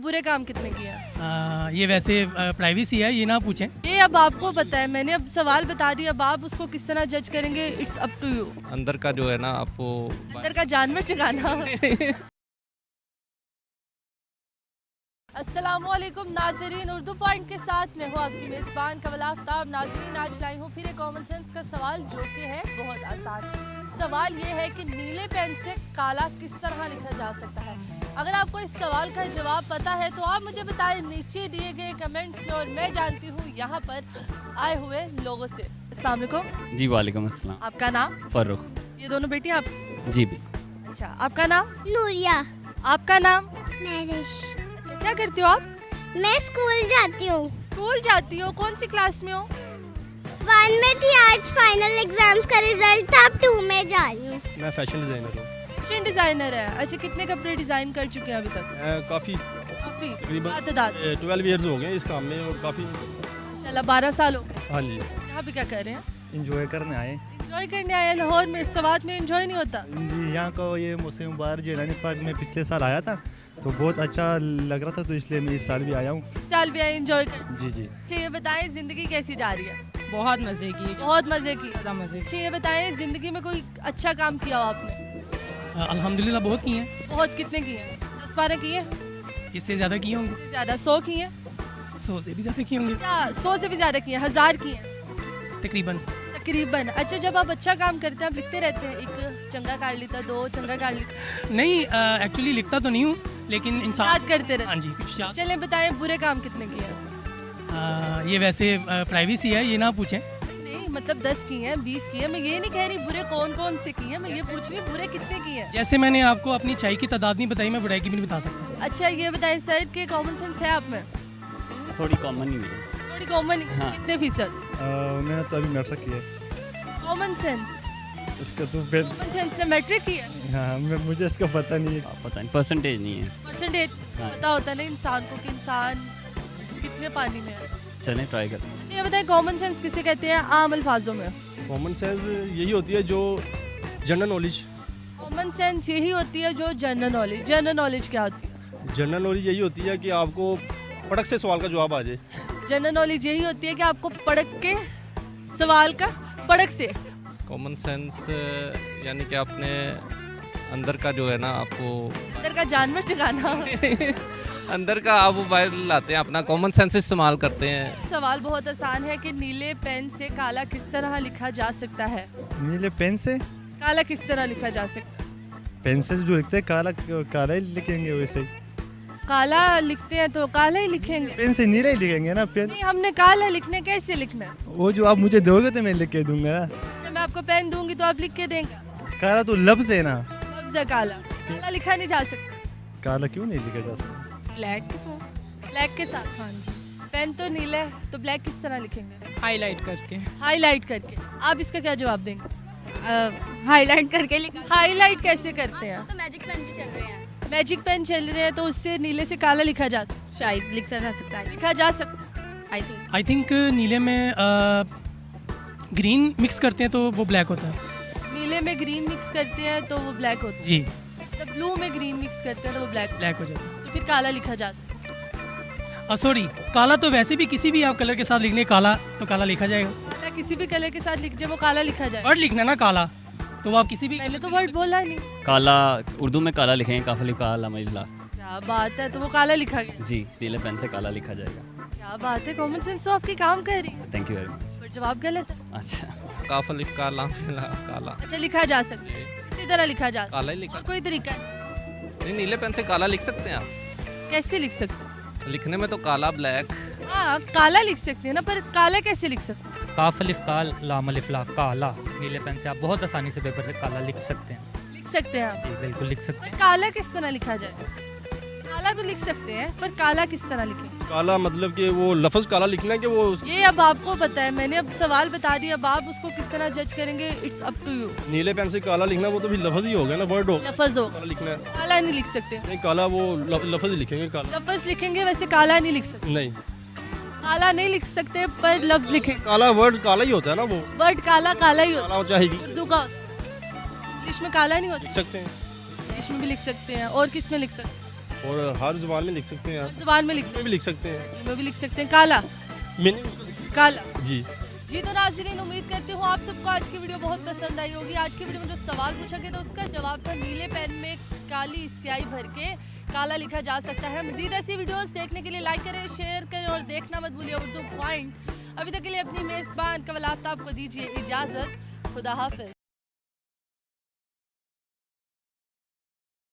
बुरे काम कितने किए हैं? ये वैसे प्राइवेसी है, ये ना पूछें। ये अब आपको पता है, मैंने अब सवाल बता दिया, अब आप उसको किस तरह जज करेंगे, इट्स अप टू यू। अंदर का जो है ना आपको अंदर का जानवर जगाना। अस्सलामुअलैकुम नाजरीन, उर्दू पॉइंट के साथ मैं हूँ आपकी मेज़बान कमल आफ्ताब। नाजरीन, आज लाई हूँ फिर एक कॉमन सेंस का सवाल जो कि है बहुत आसान। सवाल ये है कि नीले पेन से काला किस तरह लिखा जा सकता है। अगर आपको इस सवाल का जवाब पता है तो आप मुझे बताएं नीचे दिए गए कमेंट्स में, और मैं जानती हूँ यहाँ पर आए हुए लोगों से। अस्सलाम वालेकुम। जी वालेकुम अस्सलाम। आपका नाम? फर्रुख। ये दोनों बेटी आप? जी भी। अच्छा, आपका नाम? नूरिया। आपका नाम? मैरिश। अच्छा, क्या करती हो आप? मैं स्कूल जाती हूँ। स्कूल जाती हो? कौन सी क्लास में हो? 1 में थी, आज फाइनल एग्जाम्स का रिजल्ट था, अब 2 में जा रही हूँ। मैं फैशन डिज़ाइनर हूँ। फैशन डिजाइनर है। अच्छा, कितने कपड़े डिजाइन कर चुके हैं अभी तक? काफ़ी काफी। तकरीबन तादाद? 12 ईयर्स हो गए इस काम में और काफ़ी। माशाल्लाह, 12 साल हो गए। हाँ जी, यहाँ पे क्या कर रहे हैं? इंजॉय करने आए एंजॉय करने आए। लाहौर में सवात में एंजॉय नहीं होता? जी। यहाँ का ये मौसम मुबारक जेलानी पार्क में पिछले साल आया था तो बहुत अच्छा लग रहा था, तो इसलिए मैं इस साल भी आया हूँ। इस साल भी आए एंजॉय कर। जी जी। अच्छा, ये बताएं जिंदगी कैसी जा रही है? बहुत मजे की, बहुत मजे की। ज्यादा मजे की। अच्छा, ये बताएं जिंदगी में कोई अच्छा काम किया हो आपने? अल्हम्दुलिल्लाह बहुत किए हैं, बहुत। कितने किए? 10-12 किए? इससे ज़्यादा किए होंगे, इससे ज्यादा? 100 किए? 100 से भी ज़्यादा किए होंगे अच्छा, 100 से भी ज्यादा किए? 1000 किए तकरीबन। तकरीबन। अच्छा, जब आप अच्छा काम करते हैं आप लिखते रहते हैं, एक चंगा काट लेता, 2 चंगा काट लेता, नहीं, एक्चुअली लिखता तो नहीं हूँ, लेकिन इंसान याद करते रहते? हाँ जी, कुछ याद। चलें बताएं बुरे काम कितने किए हैं? ये वैसे प्राइवेसी है, ये ना पूछें। नहीं, मतलब 10 किए हैं, 20 किए हैं, मैं ये नहीं कह रही बुरे कौन कौन से किए हैं, मैं ये पूछ रही हूँ बुरे कितने किए हैं। जैसे मैंने आपको अपनी चाय की तादाद नहीं बताई, मैं बुराई की भी नहीं बता सकता। अच्छा, ये बताएं सर के कॉमन सेंस है आप में? थोड़ी कॉमन ही है। थोड़ी कॉमन। हाँ। कितने फीसद मैंने तो अभी मैट्रिक की है। Common sense? इसका तो फिर कॉमन सेंस ने मैट्रिक किया? हाँ, मुझे इसका पता नहीं है। पता नहीं, परसेंटेज नहीं है। परसेंटेज हाँ। पता होता नहीं इंसान को कि इंसान कितने पानी में है। चलें ट्राई करते हैं। अच्छा, ये बताएं कॉमन सेंस किसे कहते हैं आम अल्फाजों में? कॉमन सेंस यही होती है जो जनरल नॉलेज। कॉमन सेंस यही होती है जो जनरल नॉलेज। जनरल नॉलेज क्या होती है? जनरल नॉलेज यही होती है कि आपको पटक से सवाल का जवाब आ जाए। जनरल नॉलेज यही होती है कि आपको पढ़क के सवाल का पढ़क से। कॉमन सेंस यानी कि आपने अंदर का जो है ना आपको अंदर का जानवर जगाना। अंदर का आप मोबाइल लाते हैं, अपना कॉमन सेंस इस्तेमाल करते हैं। सवाल बहुत आसान है कि नीले पेन से काला किस तरह लिखा जा सकता है? नीले पेन से काला किस तरह लिखा जा सकता है? पेंसिल जो लिखते हैं काला काला ही लिखेंगे, वैसे ही काला लिखते हैं तो काला ही लिखेंगे। पेन से नीला ही लिखेंगे ना। पेन नहीं, हमने काला लिखना, कैसे लिखना है? वो जो आप मुझे दोगे तो मैं लिख के दूंगा ना। जब मैं आपको पेन दूंगी तो आप लिख के देंगे। काला तो लफ्ज है ना। लफ्ज़ है काला, काला लिखा नहीं जा सकता। काला क्यों नहीं लिखा जा सकता? ब्लैक के साथ? ब्लैक के साथ? हाँ जी। पेन तो नीला है तो ब्लैक किस तरह लिखेंगे? हाईलाइट करके। हाईलाइट करके। आप इसका क्या जवाब देंगे? हाईलाइट करके लिखा। हाईलाइट कैसे करते हैं? तो मैजिक पेन भी चल रहे हैं, मैजिक पेन चल रहे हैं तो उससे नीले से काला लिखा जा शायद लिखा जा सकता है। लिखा जा सकता। आई थिंक आई थिंक नीले में ग्रीन मिक्स करते हैं तो वो ब्लैक होता है। नीले में ग्रीन मिक्स करते हैं तो वो ब्लैक होता जी, है। जब ब्लू में ग्रीन मिक्स करते हैं तो वो ब्लैक, ब्लैक हो जाता है। तो फिर काला लिखा जाता है। सॉरी, काला तो वैसे भी किसी भी आप कलर के साथ लिखने काला तो काला लिखा जाएगा। काला किसी भी कलर के साथ लिख जाए वो काला लिखा जाए। वर्ड लिखना ना काला, तो वो आप किसी भी। मैंने तो वर्ड बोला नहीं। काला उर्दू में काला लिखेंगे, काफली काला महिला। क्या बात है, तो वो काला लिखा गया। जी, नीले पेन से काला लिखा जाएगा। क्या बात है, कॉमन सेंस तो आपकी काम कर रही है। Thank you very much. पर जवाब गलत है। अच्छा, काफ अलिफ का लाम मिला काला। अच्छा, लिखा जा सकता है, इसी तरह लिखा जा सकता काला ही है। लिखा। और कोई तरीका है? नहीं, नीले पेन से काला लिख सकते हैं आप। कैसे लिख सकते हैं? लिखने में तो काला ब्लैक। हाँ, काला लिख सकते हैं ना, पर काला कैसे लिख सकते हैं? काफ अलिफ काल लाम अलिफ ला काला। नीले पेन से आप बहुत आसानी से पेपर से काला लिख सकते हैं। लिख सकते हैं आप? जी बिल्कुल लिख सकते पर हैं। काला किस तरह लिखा जाए? काला तो लिख सकते हैं, पर काला किस तरह लिखें? काला मतलब कि वो लफ्ज़ काला लिखना है कि वो ये अब आपको पता है, मैंने अब सवाल बता दिया, अब आप उसको किस तरह जज करेंगे, इट्स अप टू यू। नीले पेन से काला लिखना वो तो भी लफ्ज़ ही हो गया ना, वर्ड हो लफ्ज हो, काला लिखना है। काला नहीं लिख सकते। नहीं, काला वो लफ्ज़ ही लिखेंगे काला। लफ्ज लिखेंगे, वैसे काला नहीं लिख सकते। नहीं, काला नहीं लिख सकते पर लफ्ज लिखेंगे। काला वर्ड काला ही होता है ना, वो वर्ड काला काला ही होता काला चाहिए है। उर्दू का इंग्लिश में काला नहीं होता। लिख सकते हैं। इंग्लिश में भी लिख सकते हैं, और किस में लिख सकते हैं? और हर जुबान में लिख सकते हैं आप, जुबान में लिख में भी लिख सकते हैं, में भी लिख सकते हैं काला मीनिंग काला। जी। जी तो नाज़रीन, उम्मीद करती हूँ आप सबको आज की वीडियो बहुत पसंद आई होगी। आज की वीडियो में जो सवाल पूछा गया था उसका जवाब था नीले पेन में काली स्याही भर के काला लिखा जा सकता है। मजीद ऐसी वीडियोस देखने के लिए लाइक करें, शेयर करें और देखना मत भूलिए उर्दू पॉइंट। अभी तक के लिए अपनी मेज़बान कवल आफ्ताब को दीजिए इजाज़त। खुदा हाफिज़।